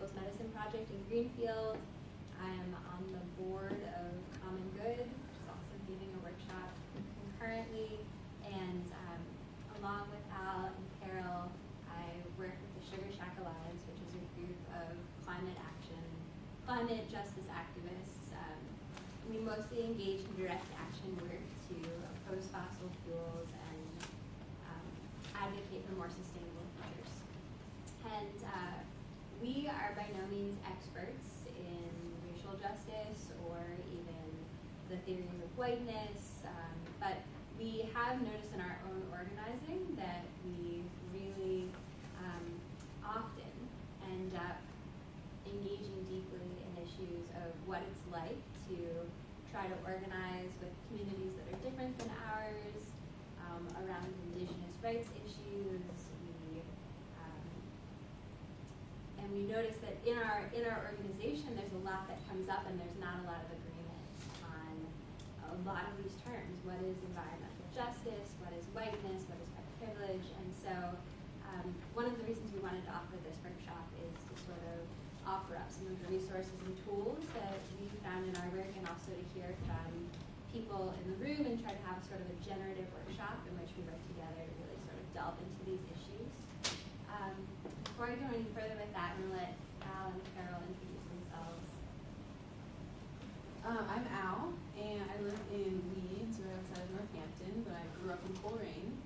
People's Medicine Project in Greenfield. I'm on the board of Common Good, which is also giving a workshop concurrently. And along with Al and Carol, I work with the Sugar Shack Alliance, which is a group of climate justice activists. We mostly engage in direct action work to oppose fossil fuels and advocate for more sustainable futures. And we are by no means experts in racial justice or even the theories of whiteness, but we have noticed in our own organizing that we really often end up engaging deeply in issues of what it's like to try to organize with communities that are different than ours, around Indigenous rights issues. And we notice that in our organization, there's a lot that comes up, and there's not a lot of agreement on a lot of these terms. What is environmental justice? What is whiteness? What is white privilege? And so one of the reasons we wanted to offer this workshop is to sort of offer up some of the resources and tools that we found in our work, and also to hear from people in the room and try to have sort of a generative workshop in which we work together to really sort of delve into these issues. Before I go any further with that, I'm going to let Al and Carol introduce themselves. I'm Al, and I live in Leeds, right outside of Northampton, but I grew up in Coleraine.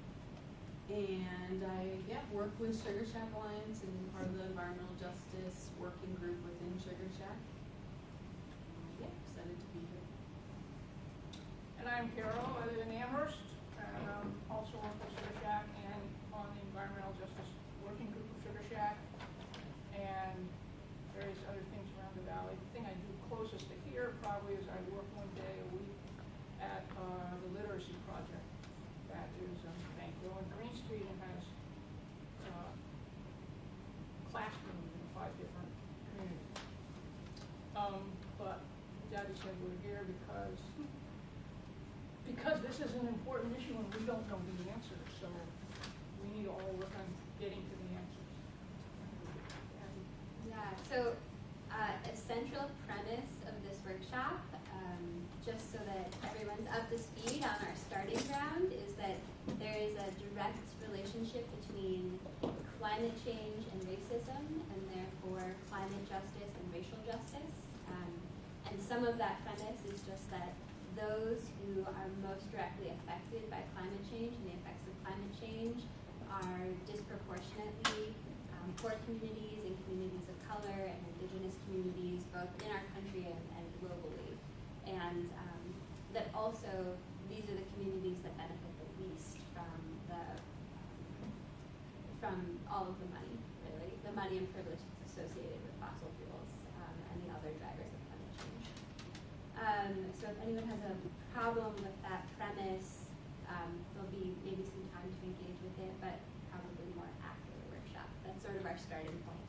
And I work with Sugar Shack Alliance and part of the environmental justice working group within Sugar Shack. Excited to be here. And I'm Carol. I live in Amherst, and also work with Sugar Shack and on the environmental justice working group of Sugar Shack and various other things around the valley. The thing I do closest to here probably is I work one day a week at the literacy project that is Bankville and Green Street and has classrooms in 5 different communities. But Daddy said we're here because this is an important issue and we don't know the answers, so we need to all work on getting to the answers. Yeah, so a central premise of this workshop, just so that everyone's up to speed on our starting ground, is that there is a direct relationship between climate change and racism, and therefore climate justice and racial justice. And some of that premise is just that those who are most directly affected by climate change and the effects of climate change are disproportionately poor communities and communities of color and Indigenous communities, both in our country and globally. And that also these are the communities that benefit the least from all of the money, really, the money and privilege that's associated with fossil fuels and the other drivers of climate change. So if anyone has a problem with that premise, there'll be maybe some time to engage with it, but probably more after the workshop. That's sort of our starting point.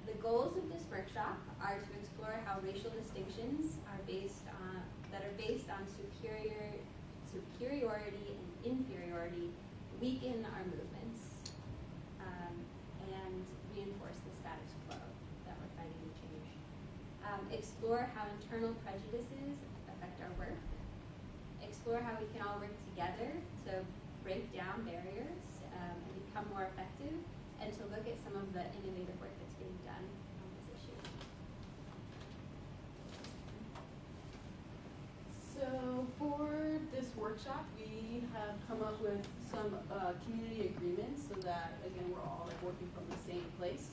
The goals of this workshop are to explore how racial distinctions are based on superiority and inferiority weaken our movements and reinforce the status quo that we're fighting to change. Explore how internal prejudices affect our work. Explore how we can all work together to break down barriers and become more effective, and to look at some of the innovative work that's being done on this issue. So for this workshop, we have come up with some community agreements so that, again, we're all working from the same place.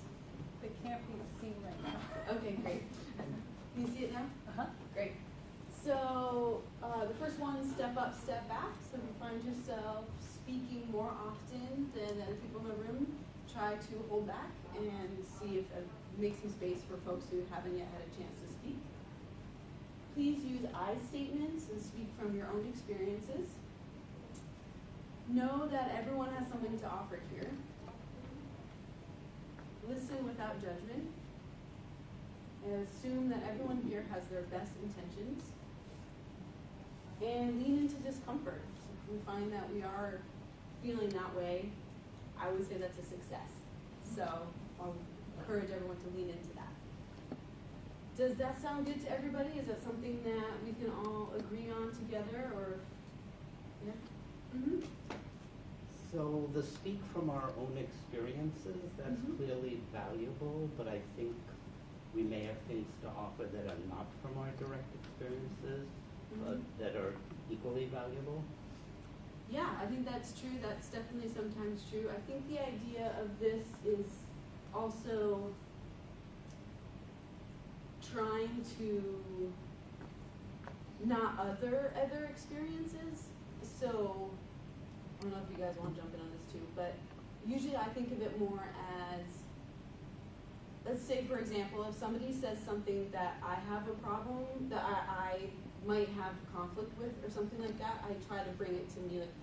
They can't be seen right now. Okay, great. Can you see it now? Uh-huh. Great. So the first one is step up, step back. So if you find yourself speaking more often than the other people in the room, try to hold back and see if make some space for folks who haven't yet had a chance to speak. Please use I statements and speak from your own experiences. Know that everyone has something to offer here. Listen without judgment. And assume that everyone here has their best intentions. And lean into discomfort. If we find that we are feeling that way, I would say that's a success. So I'll encourage everyone to lean into that. Does that sound good to everybody? Is that something that we can all agree on together, or? Yeah. Mm-hmm. So the speak from our own experiences, that's Mhm. clearly valuable, but I think we may have things to offer that are not from our direct experiences, but Mhm. that are equally valuable. Yeah, I think that's true. That's definitely sometimes true. I think the idea of this is also trying to not other experiences. So I don't know if you guys want to jump in on this too, but usually I think of it more as, let's say for example, if somebody says something that I have a problem, that I might have conflict with or something like that, I try to bring it to me like,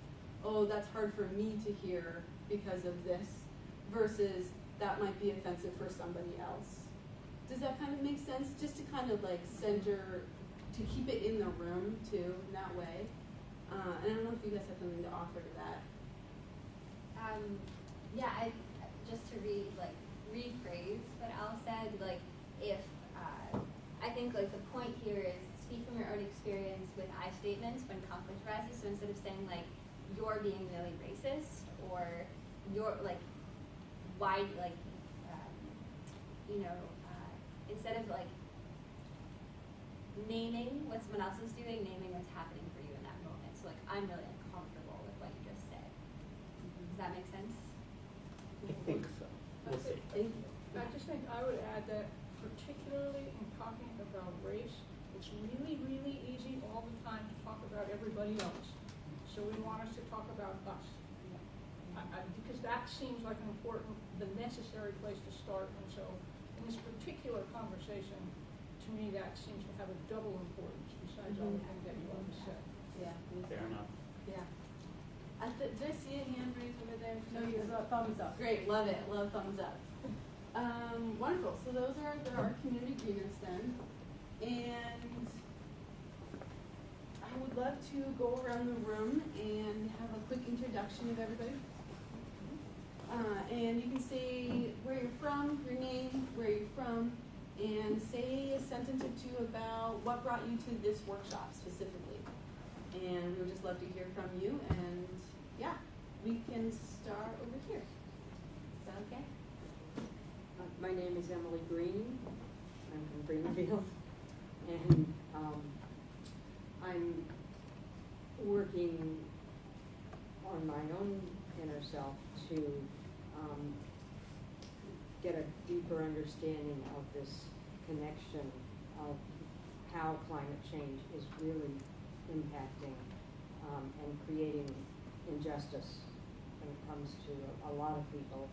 oh, that's hard for me to hear because of this, versus that might be offensive for somebody else. Does that kind of make sense? Just to kind of like center, to keep it in the room too, in that way. And I don't know if you guys have something to offer to that. Yeah, just to rephrase what Al said, like if, I think like the point here is speak from your own experience with I statements when conflict arises. So instead of saying like, you're being really racist, or you're like, why, like, instead of like naming what someone else is doing, naming what's happening for you in that moment. So like, I'm really uncomfortable with what you just said. Does that make sense? I think so. We'll see. Thank you. I just think I would add that particularly in talking about race, it's really, really easy all the time to talk about everybody else. So we want us to talk about us. Because that seems like an important, the necessary place to start. And so in this particular conversation, to me that seems to have a double importance besides all the things that you already said. Yeah. Fair enough. Yeah. Did I see a hand raised over there? No, you thumbs up. Great, love it. Love thumbs up. Wonderful. So those are our community agreements then. And I would love to go around the room and have a quick introduction of everybody. And you can say where you're from, your name, where you're from, and say a sentence or two about what brought you to this workshop specifically. And we would just love to hear from you. And yeah, we can start over here. Is that okay? My name is Emily Green. I'm from Greenfield. And I'm working on my own inner self to get a deeper understanding of this connection of how climate change is really impacting and creating injustice when it comes to a lot of people.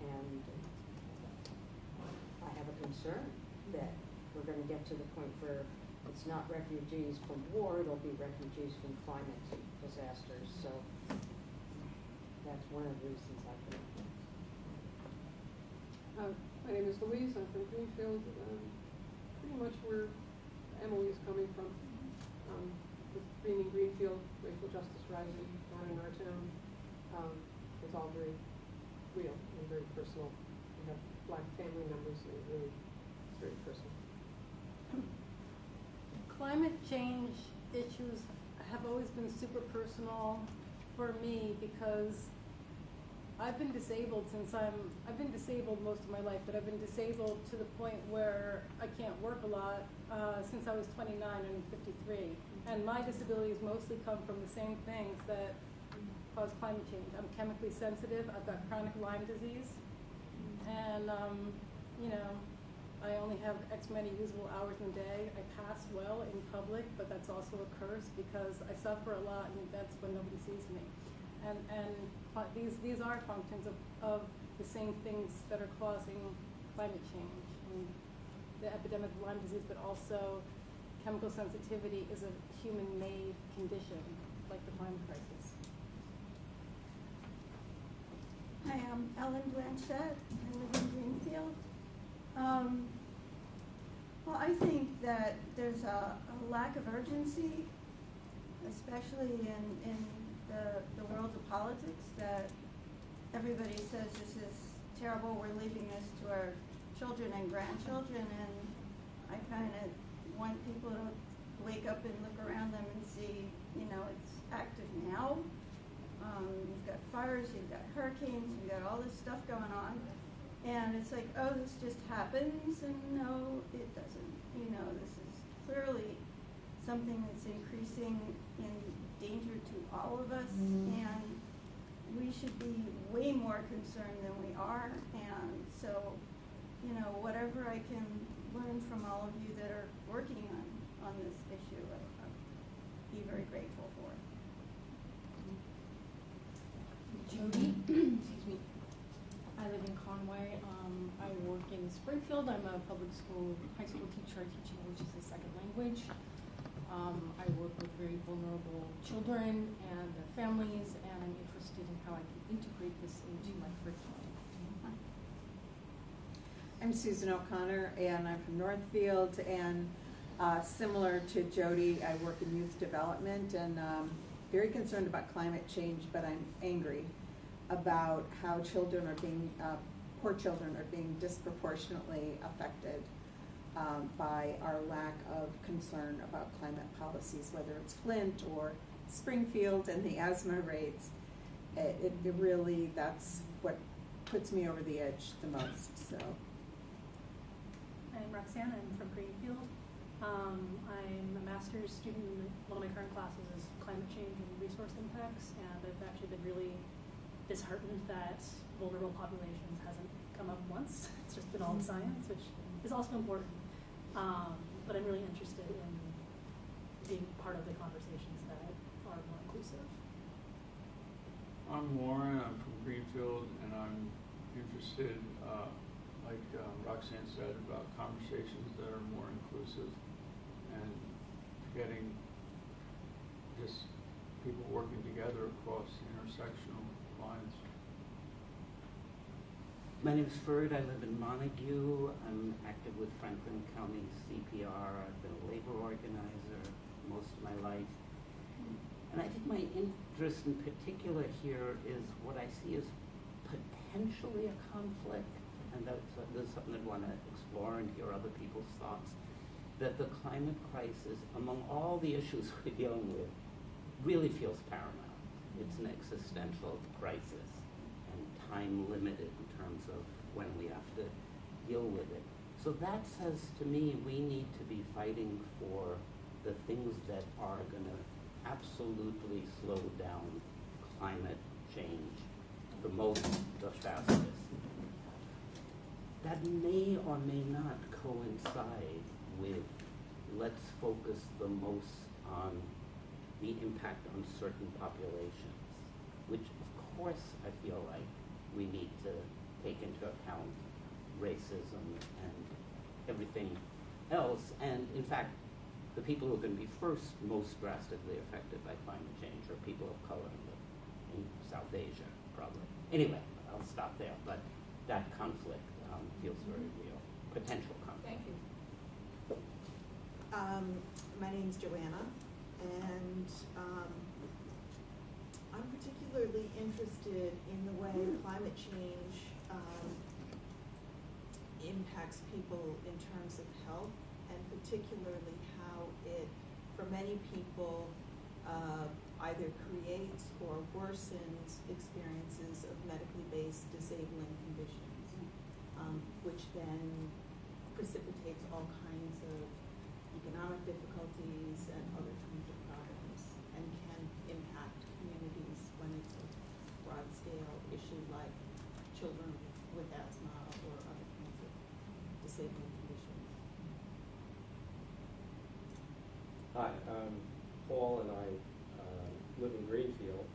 And I have a concern that we're going to get to the point where it's not refugees from war, it'll be refugees from climate disasters. So that's one of the reasons I think. My name is Louise. I'm from Greenfield. Pretty much where Emily is coming from. With being in Greenfield, racial justice rising down in our town. It's all very real and very personal. We have Black family members, and it's very personal. Climate change issues have always been super personal for me because I've been disabled I've been disabled most of my life, but I've been disabled to the point where I can't work a lot since I was 29 and 53. And my disabilities mostly come from the same things that cause climate change. I'm chemically sensitive. I've got chronic Lyme disease. And, I only have X many usable hours in a day. I pass well in public, but that's also a curse because I suffer a lot, and that's when nobody sees me. And these are functions of the same things that are causing climate change. I mean, the epidemic of Lyme disease, but also chemical sensitivity is a human-made condition, like the climate crisis. Hi, I'm Ellen Blanchette. I live in Greenfield. Well, I think that there's a lack of urgency, especially in the world of politics, that everybody says this is terrible. We're leaving this to our children and grandchildren, and I kind of want people to wake up and look around them and see, you know, it's active now. You've got fires, you've got hurricanes, you've got all this stuff going on. And it's like, oh, this just happens, and no, it doesn't. You know, this is clearly something that's increasing in danger to all of us, and we should be way more concerned than we are. And so, you know, whatever I can learn from all of you that are working on this issue, I'll be very grateful for. Jody, excuse me. I live in Conway. I work in Springfield. I'm a public school, high school teacher. I teach English as a second language. I work with very vulnerable children and their families, and I'm interested in how I can integrate this into my curriculum. I'm Susan O'Connor, and I'm from Northfield, and similar to Jody, I work in youth development, and very concerned about climate change, but I'm angry about how children are being, poor children are being disproportionately affected by our lack of concern about climate policies, whether it's Flint or Springfield and the asthma rates. It really, that's what puts me over the edge the most, so. I'm Roxanne, I'm from Greenfield. I'm a master's student. One of my current classes is climate change and resource impacts, and I've actually been really disheartened that vulnerable populations hasn't come up once. It's just been all the science, which is also important. But I'm really interested in being part of the conversations that are more inclusive. I'm Warren, I'm from Greenfield, and I'm interested, like Roxanne said, about conversations that are more inclusive and getting just people working together across intersectional lines. My name is Ferd. I live in Montague. I'm active with Franklin County CPR. I've been a labor organizer most of my life. And I think my interest in particular here is what I see as potentially a conflict, and this is something I'd want to explore and hear other people's thoughts, that the climate crisis, among all the issues we're dealing with, really feels paramount. It's an existential crisis and time limited in terms of when we have to deal with it. So that says to me we need to be fighting for the things that are going to absolutely slow down climate change the most, the fastest. That may or may not coincide with let's focus the most on the impact on certain populations, which of course I feel like we need to take into account racism and everything else. And in fact, the people who are going to be most drastically affected by climate change are people of color in South Asia, probably. Anyway, I'll stop there, but that conflict feels very real, potential conflict. Thank you. My name's Joanna, and I'm particularly interested in the way climate change impacts people in terms of health, and particularly how it, for many people, either creates or worsens experiences of medically based disabling conditions, which then precipitates all kinds of economic difficulties and other kinds of problems, and can impact communities when it's a broad-scale issue like children with asthma or other kinds of disabling conditions. Hi, Paul and I live in Greenfield,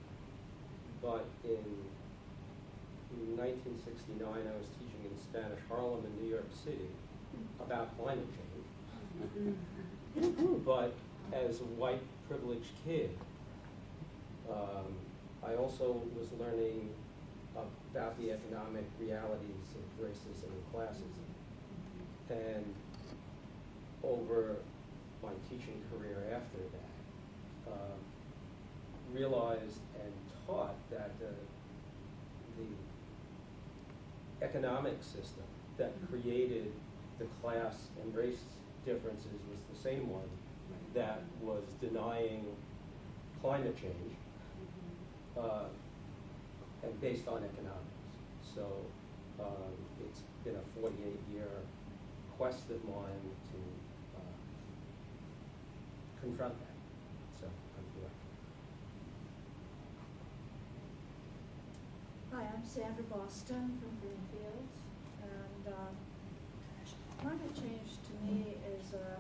but in 1969 I was teaching in Spanish Harlem in New York City about climate change. But as a white privileged kid, I also was learning about the economic realities of racism and classism. And over my teaching career after that, realized and taught that the economic system that created the class and race differences was the same one that was denying climate change and based on economics. So it's been a 48-year quest of mine to confront that. So I'm here. Hi, I'm Sandra Boston from Greenfield, and climate change to me is a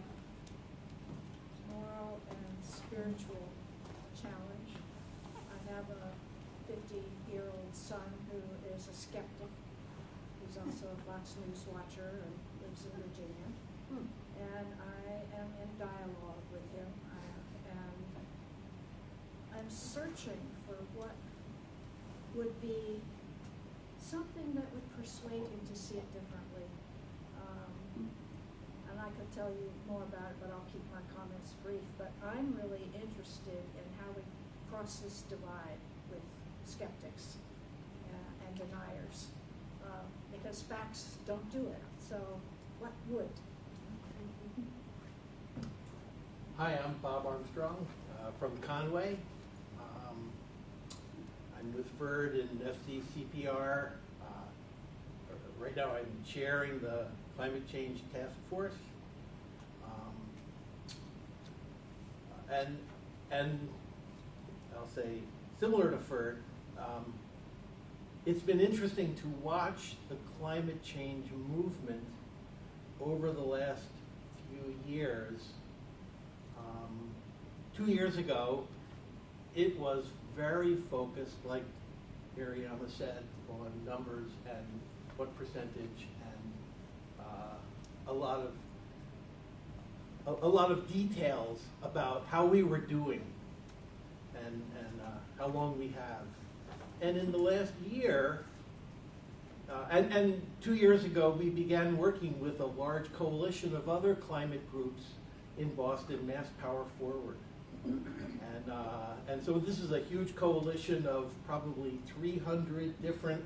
moral and spiritual challenge. I have a 50-year-old son who is a skeptic. He's also a Fox News watcher and lives in Virginia. And I am in dialogue with him, and I'm searching for what would be something that would persuade him to see it differently. And I could tell you more about it, but I'll keep my comments brief. But I'm really interested in how we cross this divide with skeptics and deniers, because facts don't do it. So what would? Hi, I'm Bob Armstrong from Conway. I'm with FIRD and FCCPR. Right now I'm chairing the Climate Change Task Force. And I'll say, similar to FIRD, it's been interesting to watch the climate change movement over the last few years. 2 years ago, it was very focused, like Mariama said, on numbers and what percentage, and a lot of details about how we were doing and how long we have. And in the last year, and 2 years ago, we began working with a large coalition of other climate groups in Boston, Mass Power Forward. And so this is a huge coalition of probably 300 different,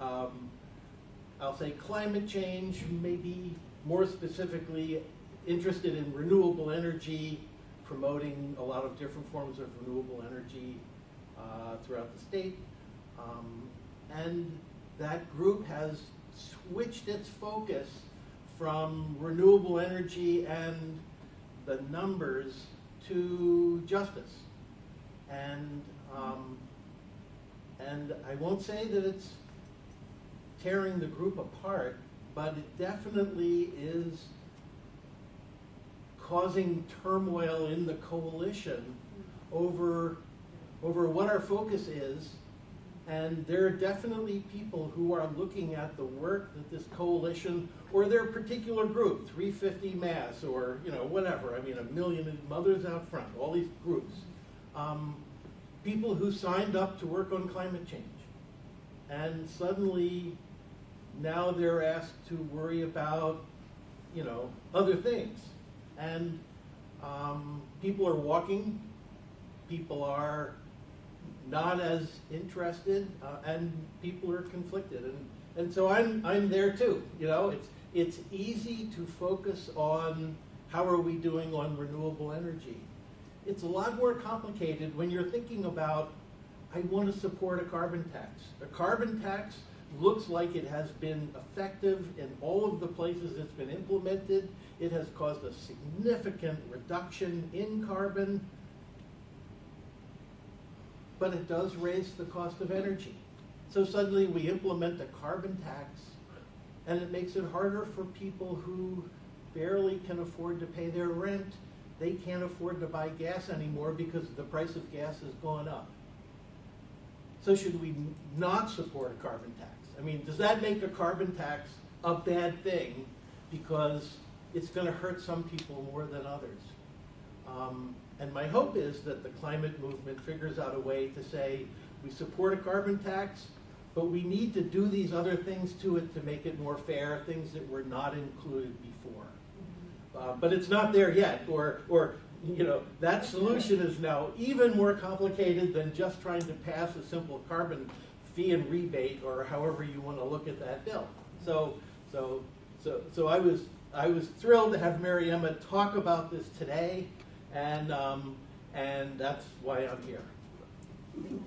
I'll say climate change, maybe more specifically interested in renewable energy, promoting a lot of different forms of renewable energy throughout the state. And that group has switched its focus from renewable energy and the numbers to justice. And I won't say that it's tearing the group apart, but it definitely is causing turmoil in the coalition over what our focus is. And there are definitely people who are looking at the work that this coalition or their particular group, 350 Mass or whatever, I mean, 1 Million Mothers Out Front, all these groups, people who signed up to work on climate change. And suddenly now they're asked to worry about, other things. And people are walking, people are not as interested, and people are conflicted, and so I'm there too. It's easy to focus on how are we doing on renewable energy. It's a lot more complicated when you're thinking about, I want to support a carbon tax. A carbon tax looks like it has been effective in all of the places it's been implemented. It has caused a significant reduction in carbon, but it does raise the cost of energy. So suddenly we implement a carbon tax, and it makes it harder for people who barely can afford to pay their rent. They can't afford to buy gas anymore because the price of gas has gone up. So should we not support a carbon tax? I mean, does that make a carbon tax a bad thing because it's going to hurt some people more than others? And my hope is that the climate movement figures out a way to say, we support a carbon tax, but we need to do these other things to it to make it more fair, things that were not included before. But it's not there yet, or that solution is now even more complicated than just trying to pass a simple carbon fee and rebate, or however you want to look at that bill. So I was thrilled to have Mary Emma talk about this today, and that's why I'm here. Thank you.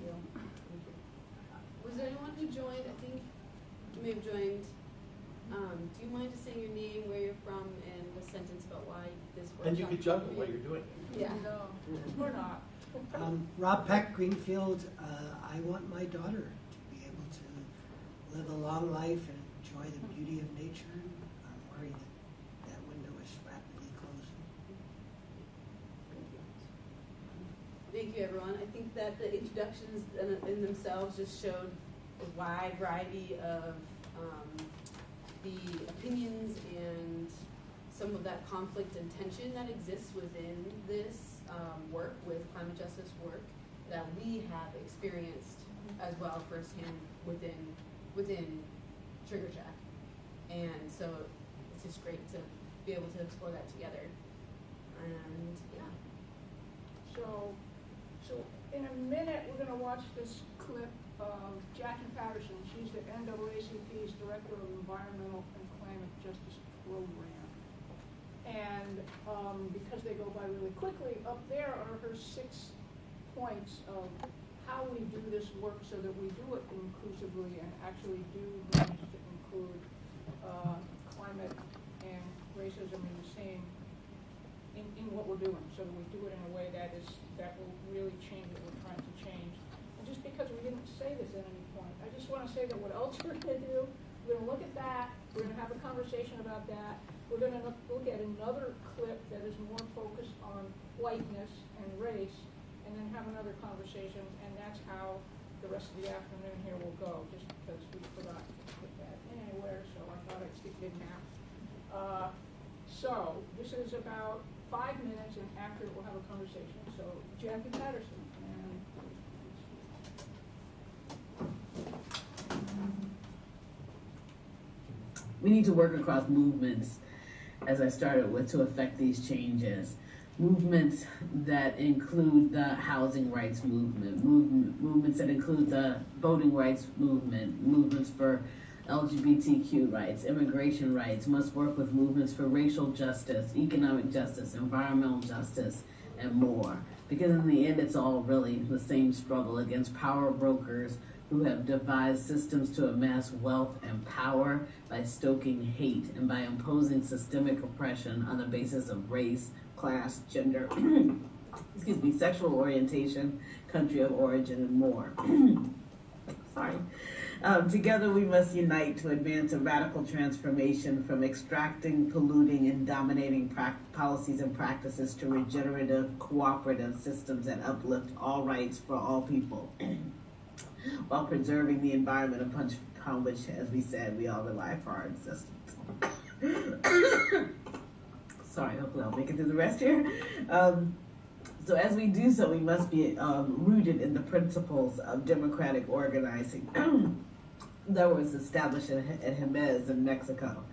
Was there anyone who joined? I think you may have joined. Do you mind just saying your name, where you're from, and a sentence about why this works? And you could juggle while you're doing it. Yeah. No, we're not. Rob Peck, Greenfield. I want my daughter to be able to live a long life and enjoy the beauty of nature. I'm worried that window is rapidly closing. Thank you, everyone. I think that the introductions in themselves just showed a wide variety of the opinions and some of that conflict and tension that exists within this work, with climate justice work, that we have experienced as well firsthand within Sugar Shack. And so it's just great to be able to explore that together. And yeah. So in a minute, we're going to watch this clip of Jackie Patterson. She's the NAACP's Director of Environmental and Climate Justice Program. And because they go by really quickly, up there are her 6 points of how we do this work so that we do it inclusively and actually do manage to include climate and racism in the same, in what we're doing, so that we do it in a way that will really change what we're trying to change. And just because we didn't say this at any point, I just want to say that what else we're going to do, we're going to look at that, we're going to have a conversation about that, we're going to look at another clip that is more focused on whiteness and race, and then have another conversation, and that's how the rest of the afternoon here will go, just because we forgot to put that anywhere, so I thought I'd stick it in now. So this is about 5 minutes, and after we'll have a conversation. So Jackie Patterson. We need to work across movements, as I started with, to affect these changes. Movements that include the housing rights movement, movements that include the voting rights movement, movements for LGBTQ rights, immigration rights, must work with movements for racial justice, economic justice, environmental justice, and more. Because in the end, it's all really the same struggle against power brokers who have devised systems to amass wealth and power by stoking hate and by imposing systemic oppression on the basis of race, class, gender, excuse me, sexual orientation, country of origin, and more. Sorry. Together we must unite to advance a radical transformation from extracting, polluting, and dominating policies and practices to regenerative, cooperative systems that uplift all rights for all people, while preserving the environment upon which, as we said, we all rely for our existence. Sorry, hopefully I'll make it through the rest here. So as we do so, we must be rooted in the principles of democratic organizing that was established at Jimenez in Mexico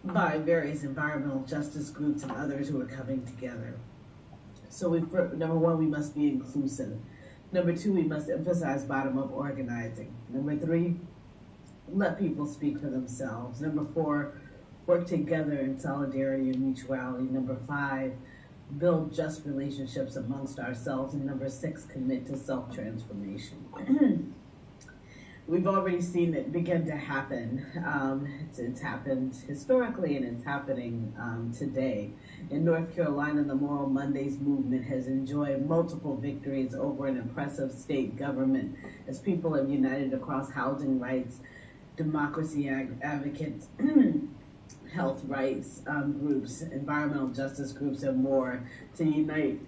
by various environmental justice groups and others who are coming together. So number 1, we must be inclusive. Number 2, we must emphasize bottom-up organizing. Number 3, let people speak for themselves. Number 4, work together in solidarity and mutuality. Number 5, build just relationships amongst ourselves. And number 6, commit to self-transformation. We've already seen it begin to happen. It's happened historically, and it's happening today. In North Carolina, the Moral Mondays movement has enjoyed multiple victories over an oppressive state government as people have united across housing rights, democracy advocates, health rights groups, environmental justice groups, and more to unite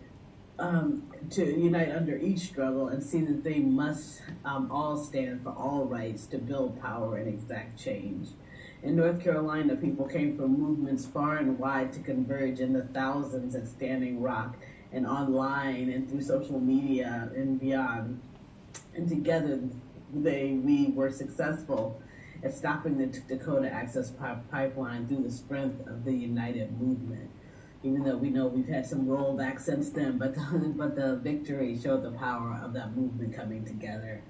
under each struggle and see that they must all stand for all rights to build power and exact change. In North Carolina, people came from movements far and wide to converge in the thousands at Standing Rock and online and through social media and beyond. And together, we were successful at stopping the Dakota Access Pipeline through the strength of the United Movement. Even though we know we've had some rollback since then, but the victory showed the power of that movement coming together.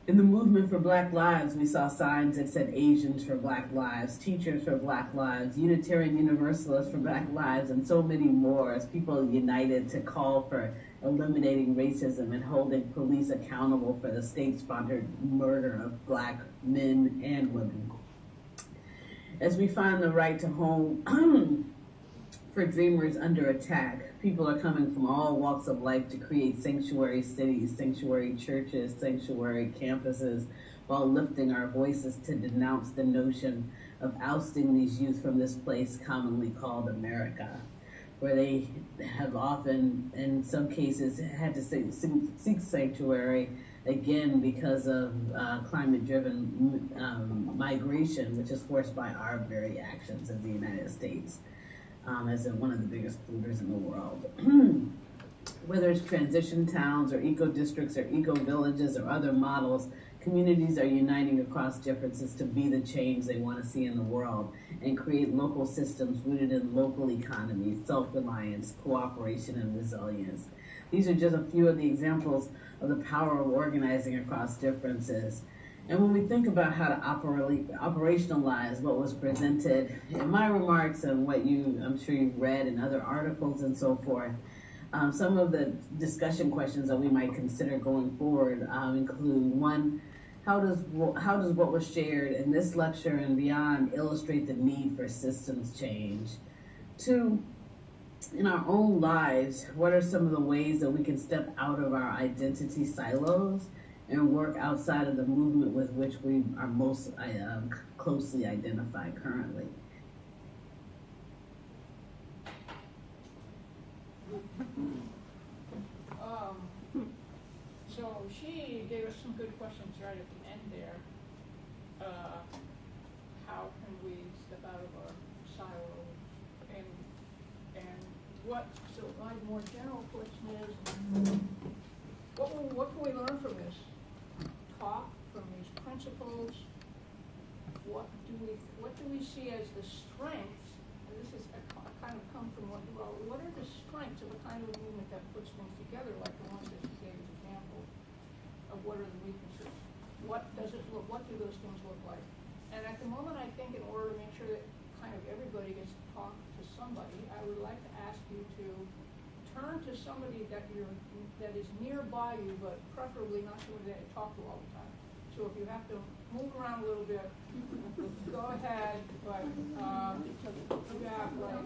In the movement for Black Lives, we saw signs that said Asians for Black Lives, teachers for Black Lives, Unitarian Universalists for Black Lives, and so many more as people united to call for eliminating racism and holding police accountable for the state-sponsored murder of Black men and women. As we find the right to home for dreamers under attack, people are coming from all walks of life to create sanctuary cities, sanctuary churches, sanctuary campuses, while lifting our voices to denounce the notion of ousting these youth from this place commonly called America, where they have often, in some cases, had to seek sanctuary, again, because of climate-driven migration, which is forced by our very actions in the United States. As one of the biggest polluters in the world. Whether it's transition towns or eco districts or eco villages or other models, communities are uniting across differences to be the change they want to see in the world and create local systems rooted in local economies, self-reliance, cooperation, and resilience. These are just a few of the examples of the power of organizing across differences. And when we think about how to operationalize what was presented in my remarks and what I'm sure you've read in other articles and so forth, some of the discussion questions that we might consider going forward include: one, how does what was shared in this lecture and beyond illustrate the need for systems change? Two, in our own lives, what are some of the ways that we can step out of our identity silos and work outside of the movement with which we are most closely identified currently? So she gave us some good questions right at the end there. How can we step out of our silo? And what, so my more general question is, what can we learn from this talk, from these principles? What do we see as the strengths? And this is kind of come from what are the strengths of a kind of movement that puts things together, like the ones that you gave as example of what are the weaknesses? What does it look? What do those things look like? And at the moment, I think in order to make sure that kind of everybody gets to talk to somebody, I would like to ask you to turn to somebody that is nearby you, but preferably not somebody that you talk to all the time. So if you have to move around a little bit, go ahead, but you have like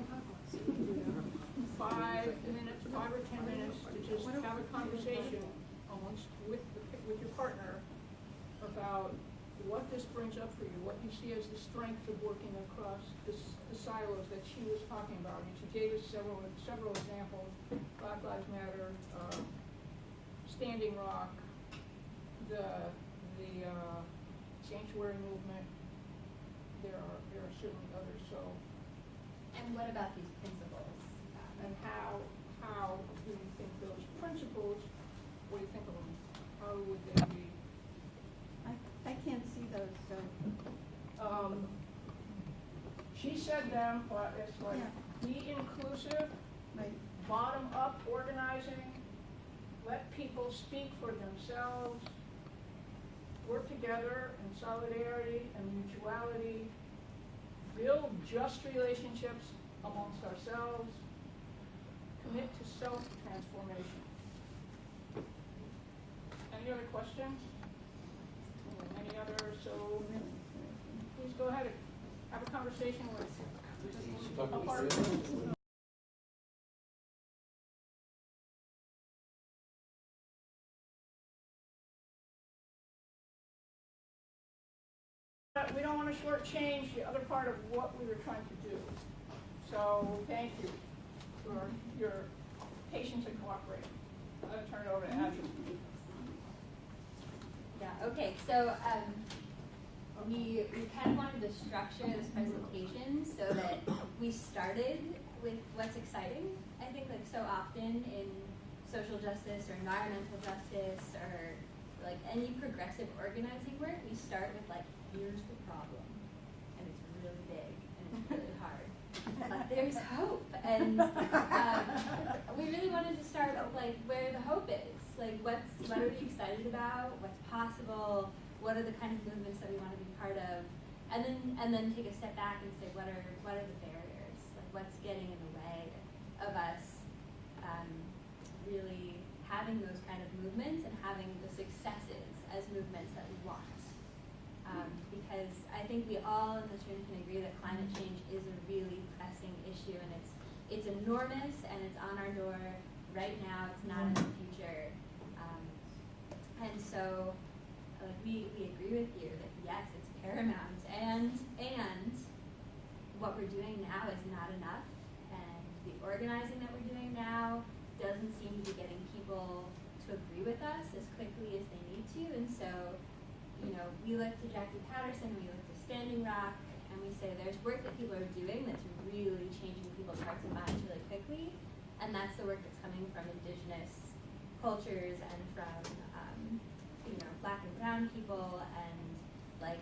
5 minutes, 5 or 10 minutes to just have a conversation almost with your partner about what this brings up for you, what you see as the strength of working across the silos that she was talking about. I mean, she gave us several examples: Black Lives Matter, Standing Rock, the sanctuary movement. There are certainly others. So, and what about these principles? And how do you think those principles? What do you think of them? How would they be? I can't see those, so. She said them, but it's like be inclusive, right. Bottom up organizing, let people speak for themselves, work together in solidarity and mutuality, build just relationships amongst ourselves, commit to self-transformation. Any other questions? Any other? So please go ahead and have a conversation with a partner. We don't want to shortchange the other part of what we were trying to do. So thank you for your patience and cooperation. I'm going to turn it over to Ashley. Yeah, okay, so we kind of wanted to structure this presentation so that we started with what's exciting. I think like so often in social justice or environmental justice or like any progressive organizing work, we start with like, here's the problem, and it's really big and it's really hard, but there's hope, and we really wanted to start with like where the hope is. Like, what are we excited about? What's possible? What are the kind of movements that we want to be part of? And then take a step back and say, what are the barriers? Like, what's getting in the way of us really having those kind of movements and having the successes as movements that we want? Because I think we all in this room can agree that climate change is a really pressing issue, and it's enormous, and it's on our door right now. It's not in the future. And so, like, we agree with you that yes, it's paramount, and what we're doing now is not enough, and the organizing that we're doing now doesn't seem to be getting people to agree with us as quickly as they need to. And so, we look to Jackie Patterson, we look to Standing Rock, and we say there's work that people are doing that's really changing people's hearts and minds really quickly, and that's the work that's coming from indigenous cultures and from Black and brown people, and like,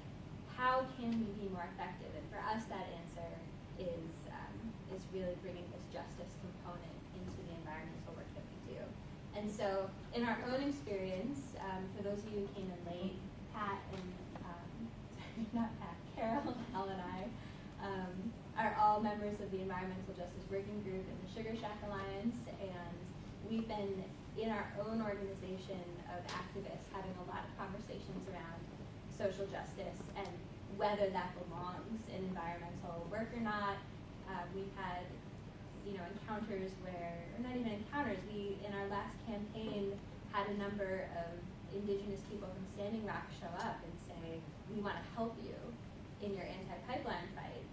how can we be more effective? And for us, that answer is really bringing this justice component into the environmental work that we do. And so, in our own experience, for those of you who came in late, Pat and not Pat, Carol, Al, and I are all members of the Environmental Justice Working Group in the Sugar Shack Alliance, and we've been in our own organization of activists having a lot of conversations around social justice and whether that belongs in environmental work or not. We've had, encounters where, or not even encounters, we, in our last campaign, had a number of indigenous people from Standing Rock show up and say, we want to help you in your anti-pipeline fight.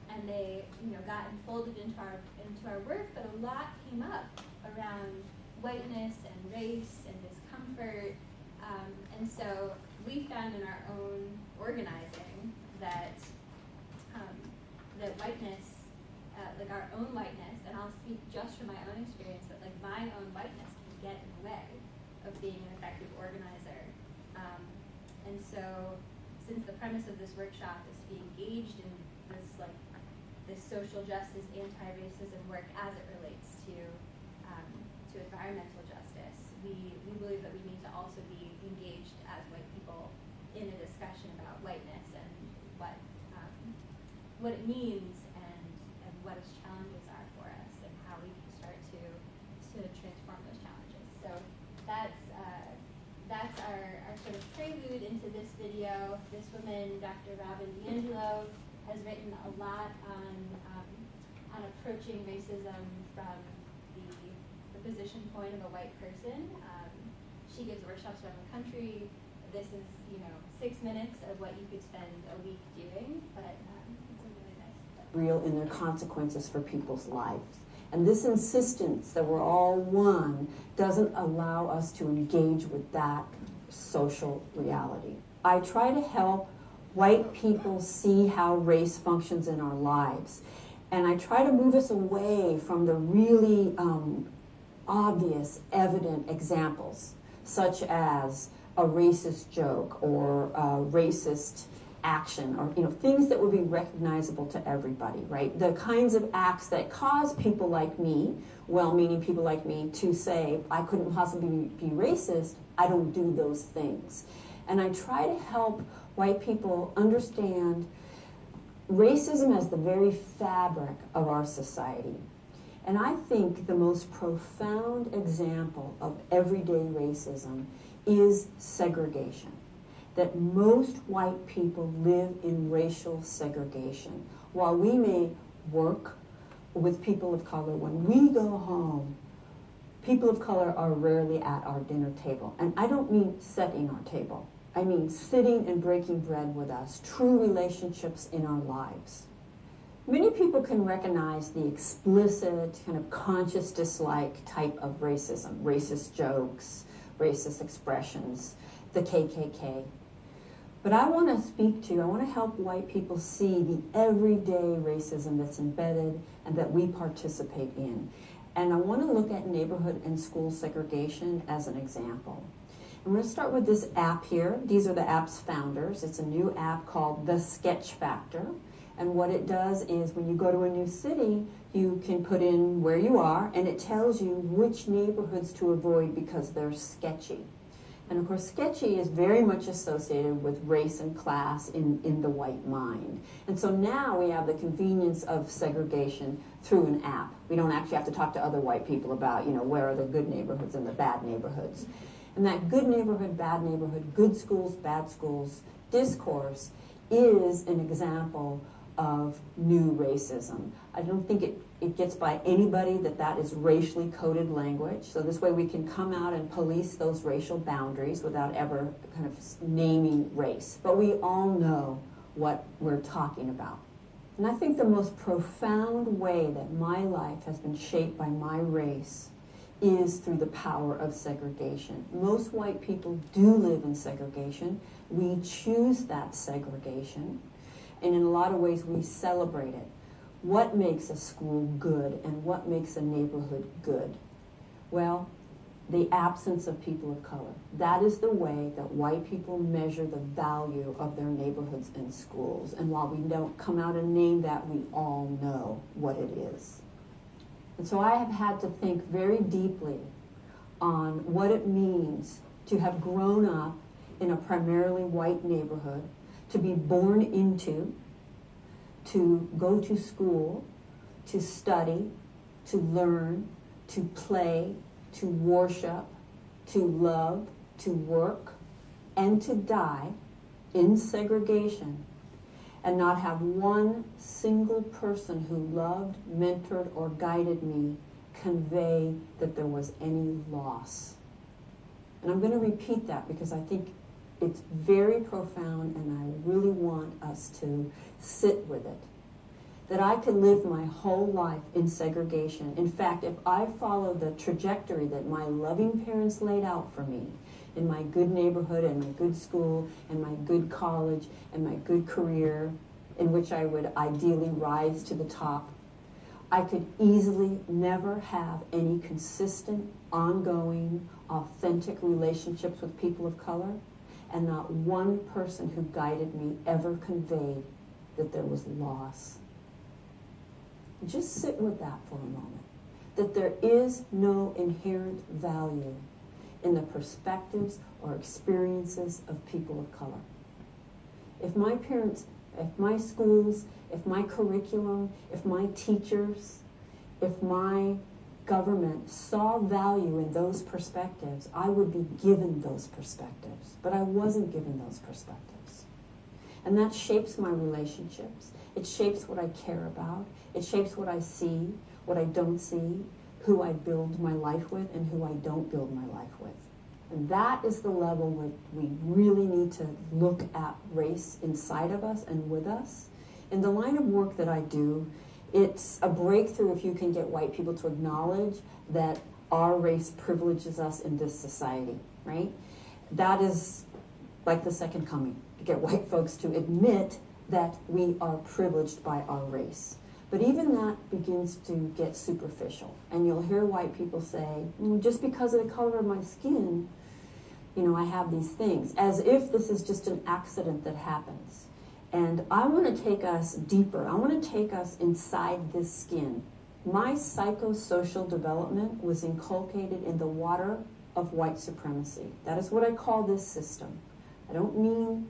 And they, got enfolded into our work, but a lot came up around whiteness and race and discomfort. And so we found in our own organizing that whiteness, like our own whiteness, and I'll speak just from my own experience, that like my own whiteness can get in the way of being an effective organizer. And so, since the premise of this workshop is to be engaged in this social justice, anti-racism work as it relates to environmental justice, we believe that we need to also be engaged as white people in a discussion about whiteness and what it means and what its challenges are for us and how we can start to transform those challenges. So that's our sort of prelude into this video. This woman, Dr. Robin DiAngelo, has written a lot on approaching racism from the position point of a white person. She gives workshops around the country. This is 6 minutes of what you could spend a week doing, but it's a really nice book. Real in their consequences for people's lives. And this insistence that we're all one doesn't allow us to engage with that social reality. I try to help white people see how race functions in our lives. And I try to move us away from the really obvious, evident examples, such as a racist joke or a racist action, or things that would be recognizable to everybody, right? The kinds of acts that cause people like me, well-meaning people like me, to say, I couldn't possibly be racist, I don't do those things. And I try to help white people understand racism as the very fabric of our society. And I think the most profound example of everyday racism is segregation. That most white people live in racial segregation. While we may work with people of color, when we go home, people of color are rarely at our dinner table. And I don't mean setting our table. I mean sitting and breaking bread with us, true relationships in our lives. Many people can recognize the explicit, kind of conscious dislike type of racism, racist jokes, racist expressions, the KKK. But I want to help white people see the everyday racism that's embedded and that we participate in. And I want to look at neighborhood and school segregation as an example. I'm going to start with this app here. These are the app's founders. It's a new app called The Sketch Factor. And what it does is when you go to a new city, you can put in where you are, and it tells you which neighborhoods to avoid because they're sketchy. And of course, sketchy is very much associated with race and class in the white mind. And so now we have the convenience of segregation through an app. We don't actually have to talk to other white people about, where are the good neighborhoods and the bad neighborhoods. And that good neighborhood, bad neighborhood, good schools, bad schools discourse is an example of new racism. I don't think it gets by anybody that is racially coded language. So this way we can come out and police those racial boundaries without ever kind of naming race. But we all know what we're talking about. And I think the most profound way that my life has been shaped by my race is through the power of segregation. Most white people do live in segregation. We choose that segregation. And in a lot of ways, we celebrate it. What makes a school good and what makes a neighborhood good? Well, the absence of people of color. That is the way that white people measure the value of their neighborhoods and schools. And while we don't come out and name that, we all know what it is. And so I have had to think very deeply on what it means to have grown up in a primarily white neighborhood, to be born into, to go to school, to study, to learn, to play, to worship, to love, to work, and to die in segregation, and not have one single person who loved, mentored, or guided me convey that there was any loss. And I'm going to repeat that because I think it's very profound, and I really want us to sit with it. That I could live my whole life in segregation. In fact, if I followed the trajectory that my loving parents laid out for me, in my good neighborhood and my good school and my good college and my good career, in which I would ideally rise to the top, I could easily never have any consistent, ongoing, authentic relationships with people of color. And not one person who guided me ever conveyed that there was loss. Just sit with that for a moment. That there is no inherent value in the perspectives or experiences of people of color. If my parents, if my schools, if my curriculum, if my teachers, if my government saw value in those perspectives, I would be given those perspectives. But I wasn't given those perspectives. And that shapes my relationships. It shapes what I care about. It shapes what I see, what I don't see, who I build my life with, and who I don't build my life with. And that is the level where we really need to look at race inside of us and with us. In the line of work that I do, it's a breakthrough if you can get white people to acknowledge that our race privileges us in this society, right? That is like the second coming, to get white folks to admit that we are privileged by our race. But even that begins to get superficial. And you'll hear white people say, just because of the color of my skin, I have these things, as if this is just an accident that happens. And I want to take us deeper. I want to take us inside this skin. My psychosocial development was inculcated in the water of white supremacy. That is what I call this system. I don't mean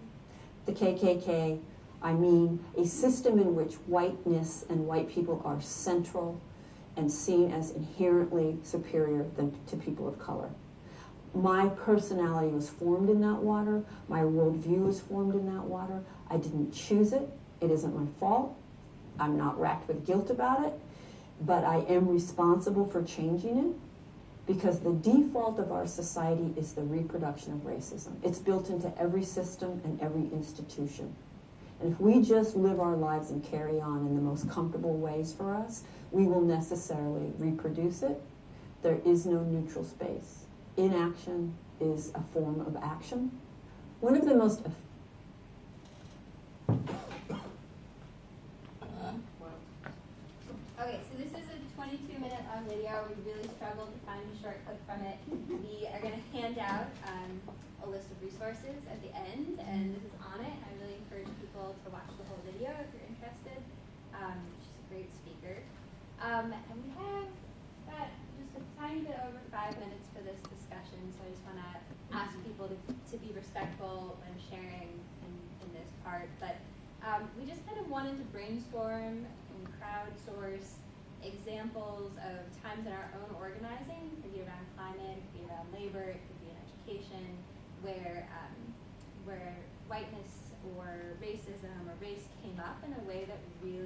the KKK. I mean a system in which whiteness and white people are central and seen as inherently superior to people of color. My personality was formed in that water. My worldview was formed in that water. I didn't choose it. It isn't my fault. I'm not racked with guilt about it. But I am responsible for changing it because the default of our society is the reproduction of racism. It's built into every system and every institution. And if we just live our lives and carry on in the most comfortable ways for us, we will necessarily reproduce it. There is no neutral space. Inaction is a form of action. One of the most Okay, so this is a 22-minute long video. We really struggled to find a short clip from it. We are going to hand out a list of resources at the end, and this is on it. I really encourage people to watch the whole video if you're interested. And we have got just a tiny bit over 5 minutes for this discussion, so I just want to ask people to be respectful when sharing in this part. But we just kind of wanted to brainstorm and crowdsource examples of times in our own organizing. It could be around climate, it could be around labor, it could be in education, where whiteness or racism or race came up in a way that really